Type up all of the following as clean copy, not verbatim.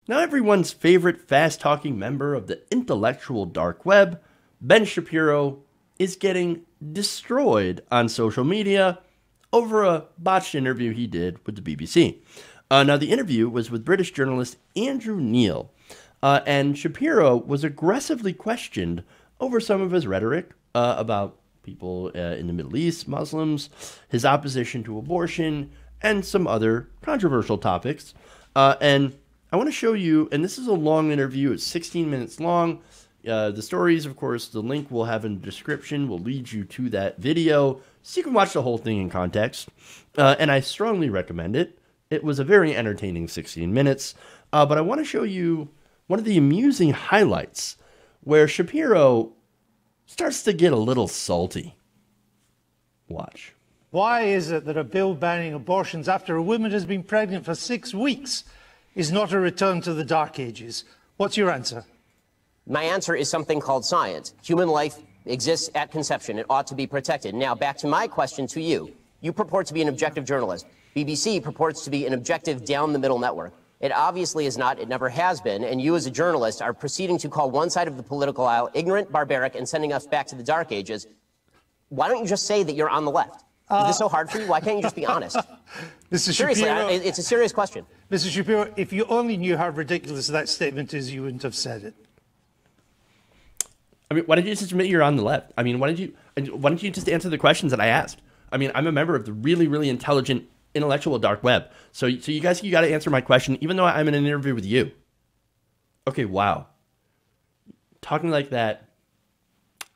Now, everyone's favorite fast-talking member of the intellectual dark web, Ben Shapiro, is getting destroyed on social media over a botched interview he did with the BBC. Now, the interview was with British journalist Andrew Neil, and Shapiro was aggressively questioned over some of his rhetoric about people in the Middle East, Muslims, his opposition to abortion, and some other controversial topics. And I want to show you, and this is a long interview, it's 16 minutes long. The stories, of course, the link we'll have in the description will lead you to that video, so you can watch the whole thing in context. And I strongly recommend it. It was a very entertaining 16 minutes. But I want to show you one of the amusing highlights where Shapiro starts to get a little salty. Watch. Why is it that a bill banning abortions after a woman has been pregnant for 6 weeks is not a return to the Dark Ages? What's your answer? My answer is something called science. Human life exists at conception. It ought to be protected. Now, back to my question to you. You purport to be an objective journalist. BBC purports to be an objective down-the-middle network. It obviously is not. It never has been. And you, as a journalist, are proceeding to call one side of the political aisle ignorant, barbaric, and sending us back to the Dark Ages. Why don't you just say that you're on the left? Is this so hard for you? Why can't you just be honest? Seriously, it's a serious question. Mr. Shapiro, if you only knew how ridiculous that statement is, you wouldn't have said it. I mean, why did you just admit you're on the left? I mean, why didn't you just answer the questions that I asked? I mean, I'm a member of the really, really intelligent, intellectual dark web. So you guys, you got to answer my question, even though I'm in an interview with you. Okay, wow. Talking like that,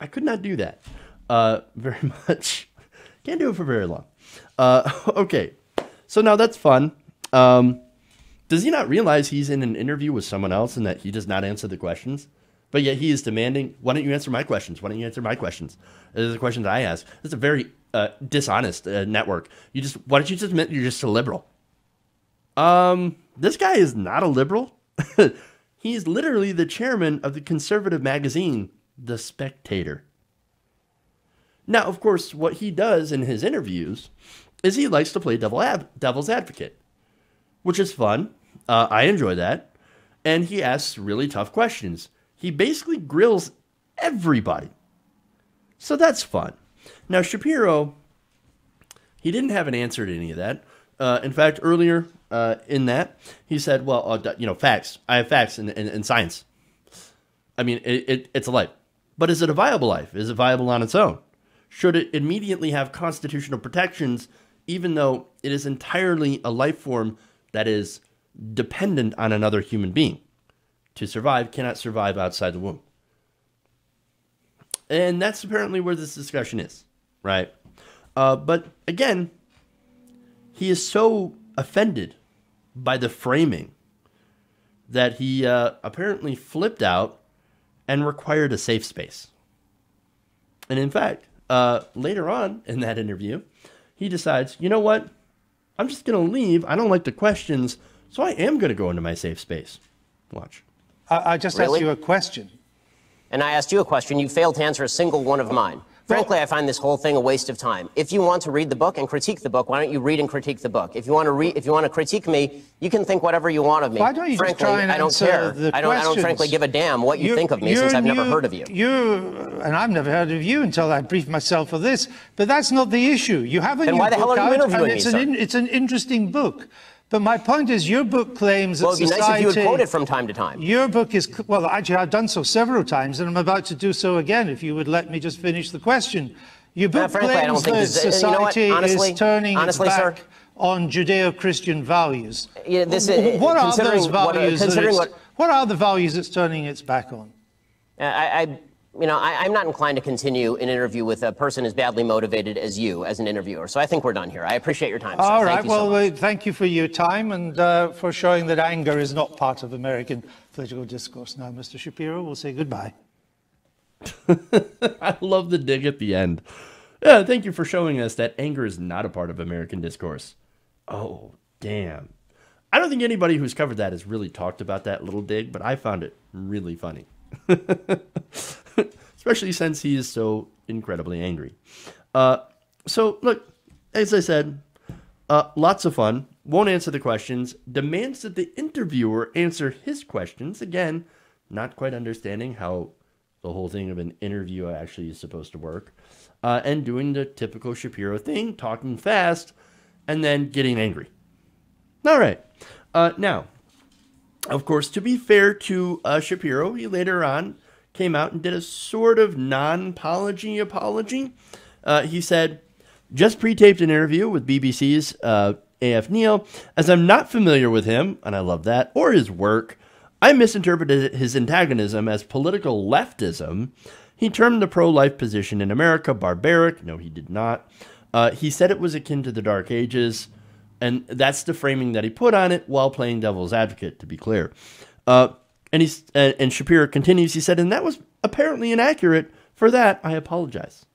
I could not do that very much. Can't do it for very long. Okay, so now that's fun. Does he not realize he's in an interview with someone else and that he does not answer the questions? But yet he is demanding, why don't you answer my questions? Why don't you answer my questions? These are the questions I ask. It's a very dishonest network. Why don't you just admit you're just a liberal? This guy is not a liberal. He's literally the chairman of the conservative magazine, The Spectator. Now, of course, what he does in his interviews is he likes to play devil's advocate, which is fun. I enjoy that. And he asks really tough questions. He basically grills everybody. So that's fun. Now, Shapiro, he didn't have an answer to any of that. In fact, earlier in that, he said, well, facts. I have facts in science. I mean, it's a life. But is it a viable life? Is it viable on its own? Should it immediately have constitutional protections, even though it is entirely a life form that is dependent on another human being? To survive, cannot survive outside the womb. And that's apparently where this discussion is, right? But again, he is so offended by the framing that he apparently flipped out and required a safe space. And in fact, later on in that interview, he decides, you know what? I'm just going to leave. I don't like the questions, so I am going to go into my safe space. Watch. I just asked you a question. And I asked you a question. You failed to answer a single one of mine. Frankly, I find this whole thing a waste of time. If you want to read the book and critique the book, why don't you read and critique the book? If you want to critique me, you can think whatever you want of me. Why don't you frankly, just try and I don't care. I don't frankly give a damn what you think of me since I've never heard of you. And I've never heard of you until I briefed myself for this. But that's not the issue. You have a new book out. Then why the hell are you interviewing me, sir? It's an interesting book. But my point is, your book claims that society... Well, it'd be nice if you would quote it from time to time. Your book is... Well, actually, I've done so several times, and I'm about to do so again, if you would let me just finish the question. Your book claims that society is turning its back on Judeo-Christian values. Yeah, what are those values? What are the values it's turning its back on? I'm not inclined to continue an interview with a person as badly motivated as you as an interviewer. So I think we're done here. I appreciate your time, sir. All right. Well, thank you for your time and for showing that anger is not part of American political discourse. Now, Mr. Shapiro, we'll say goodbye. I love the dig at the end. Yeah, thank you for showing us that anger is not a part of American discourse. Oh, damn. I don't think anybody who's covered that has really talked about that little dig, but I found it really funny. Especially since he is so incredibly angry. So, look, as I said, lots of fun. won't answer the questions, demands that the interviewer answer his questions. Again, not quite understanding how the whole thing of an interview actually is supposed to work. And doing the typical Shapiro thing, talking fast, and then getting angry. All right. Now, of course, to be fair to Shapiro, he later on came out and did a sort of non-apology. He said, just pre-taped an interview with BBC's A.F. Neil. As I'm not familiar with him, and I love that, or his work, I misinterpreted his antagonism as political leftism. He termed the pro-life position in America barbaric. No, he did not. He said it was akin to the Dark Ages. And that's the framing that he put on it while playing devil's advocate, to be clear. And Shapiro continues, he said, and that was apparently inaccurate. For that, I apologize.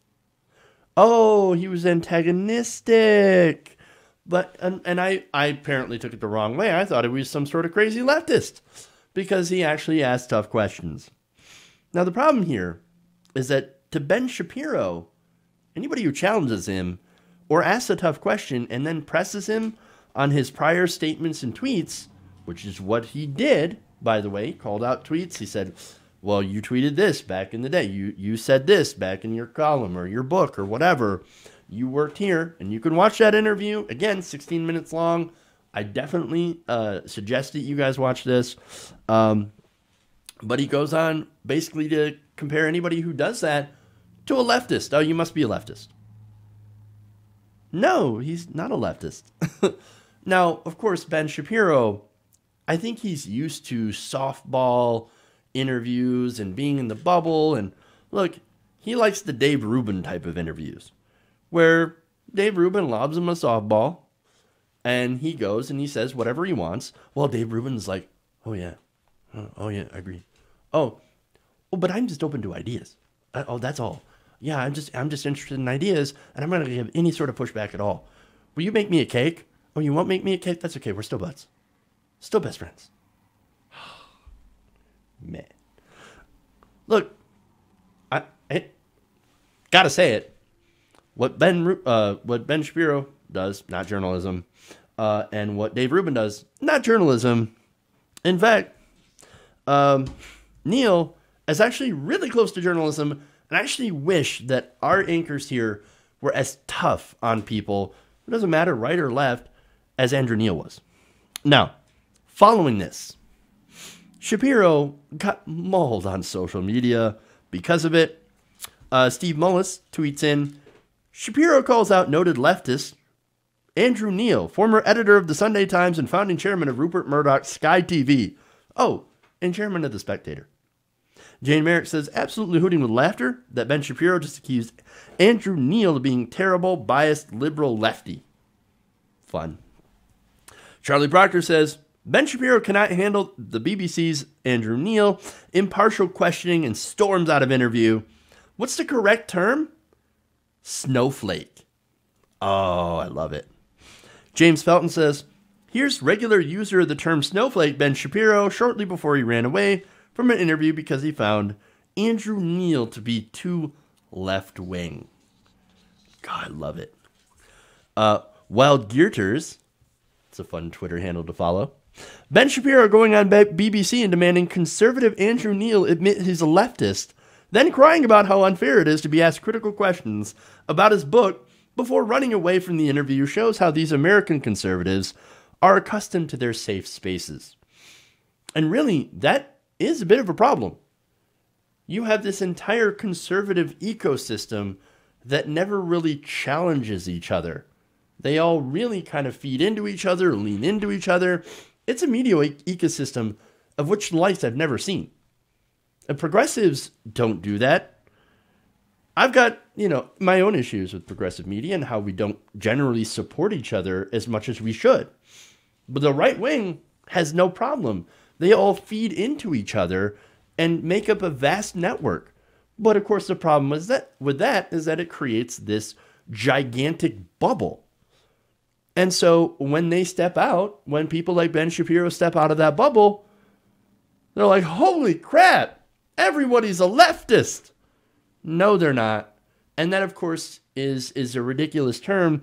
Oh, he was antagonistic. But and I apparently took it the wrong way. I thought he was some sort of crazy leftist because he actually asked tough questions. Now, the problem here is that to Ben Shapiro, anybody who challenges him or asks a tough question and then presses him on his prior statements and tweets, which is what he did, by the way, called out tweets. He said, well, you tweeted this back in the day. You said this back in your column or your book or whatever. You worked here, and you can watch that interview. Again, 16 minutes long. I definitely suggest that you guys watch this. But he goes on basically to compare anybody who does that to a leftist. Oh, you must be a leftist. No, he's not a leftist. Now, of course, Ben Shapiro, I think he's used to softball interviews and being in the bubble. And look, he likes the Dave Rubin type of interviews where Dave Rubin lobs him a softball and he goes and he says whatever he wants. Well, Dave Rubin's like, oh, yeah. Oh, yeah, I agree. Oh, but I'm just open to ideas. Oh, that's all. Yeah, I'm just interested in ideas, and I'm not going to give any sort of pushback at all. Will you make me a cake? Oh, you won't make me a cake? That's okay. We're still buds. Still best friends. Man. Look, I gotta say it. What Ben Shapiro does, not journalism, and what Dave Rubin does, not journalism. In fact, Neil is actually really close to journalism, and I actually wish that our anchors here were as tough on people, it doesn't matter right or left, as Andrew Neil was. Now, following this, Shapiro got mauled on social media because of it. Steve Mullis tweets in, Shapiro calls out noted leftist Andrew Neil, former editor of the Sunday Times and founding chairman of Rupert Murdoch's Sky TV. Oh, and chairman of The Spectator. Jane Merrick says, absolutely hooting with laughter that Ben Shapiro just accused Andrew Neil of being terrible, biased, liberal lefty. Fun. Charlie Proctor says, Ben Shapiro cannot handle the BBC's Andrew Neil impartial questioning and storms out of interview. What's the correct term? Snowflake. Oh, I love it. James Felton says, here's regular user of the term snowflake Ben Shapiro shortly before he ran away from an interview because he found Andrew Neil to be too left-wing. God, I love it. Wild Geerters, it's a fun Twitter handle to follow. Ben Shapiro going on BBC and demanding conservative Andrew Neil admit he's a leftist, then crying about how unfair it is to be asked critical questions about his book before running away from the interview shows how these American conservatives are accustomed to their safe spaces. And really, that is a bit of a problem. You have this entire conservative ecosystem that never really challenges each other. They all really kind of feed into each other, lean into each other. It's a media ecosystem of which lights I've never seen. And progressives don't do that. I've got, my own issues with progressive media and how we don't generally support each other as much as we should. But the right wing has no problem. They all feed into each other and make up a vast network. But of course, the problem is that it creates this gigantic bubble. And so when they step out, when people like Ben Shapiro step out of that bubble, they're like, holy crap, everybody's a leftist. No, they're not. And that, of course, is a ridiculous term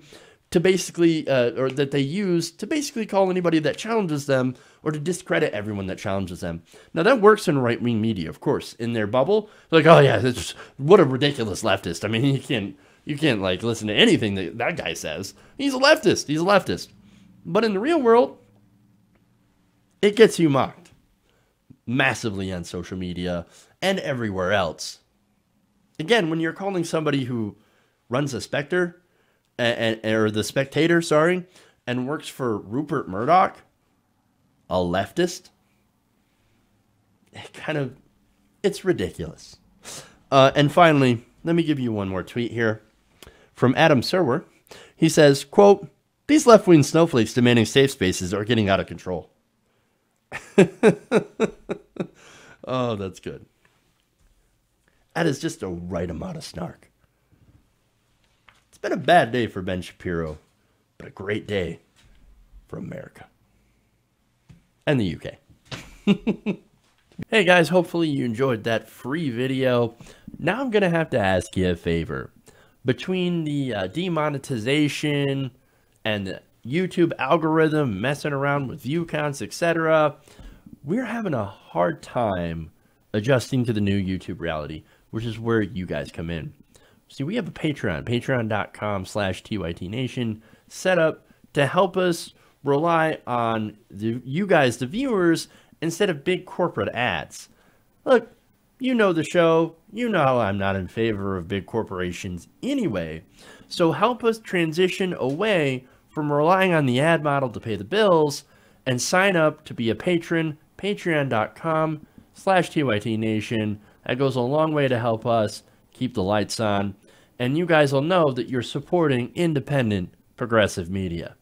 to basically, or that they use to basically call anybody that challenges them or to discredit everyone that challenges them. Now that works in right-wing media, of course, in their bubble. Like, oh yeah, what a ridiculous leftist. I mean, you can't like listen to anything that guy says. He's a leftist. He's a leftist. But in the real world, it gets you mocked massively on social media and everywhere else. Again, when you're calling somebody who runs a Spectre, or the Spectator, sorry, and works for Rupert Murdoch, a leftist, it's ridiculous. And finally, let me give you one more tweet here from Adam Serwer. He says, quote, "These left-wing snowflakes demanding safe spaces are getting out of control." Oh, that's good. That is just the right amount of snark. It's been a bad day for Ben Shapiro, but a great day for America and the UK. Hey guys, hopefully you enjoyed that free video. Now I'm going to have to ask you a favor. Between the demonetization and the YouTube algorithm messing around with view counts, etc., we're having a hard time adjusting to the new YouTube reality, which is where you guys come in. See, we have a Patreon, patreon.com/TYTNation, set up to help us rely on you guys, the viewers, instead of big corporate ads. Look, you know the show. You know I'm not in favor of big corporations anyway. So help us transition away from relying on the ad model to pay the bills and sign up to be a patron, patreon.com/TYTNation. That goes a long way to help us keep the lights on. And you guys will know that you're supporting independent, progressive media.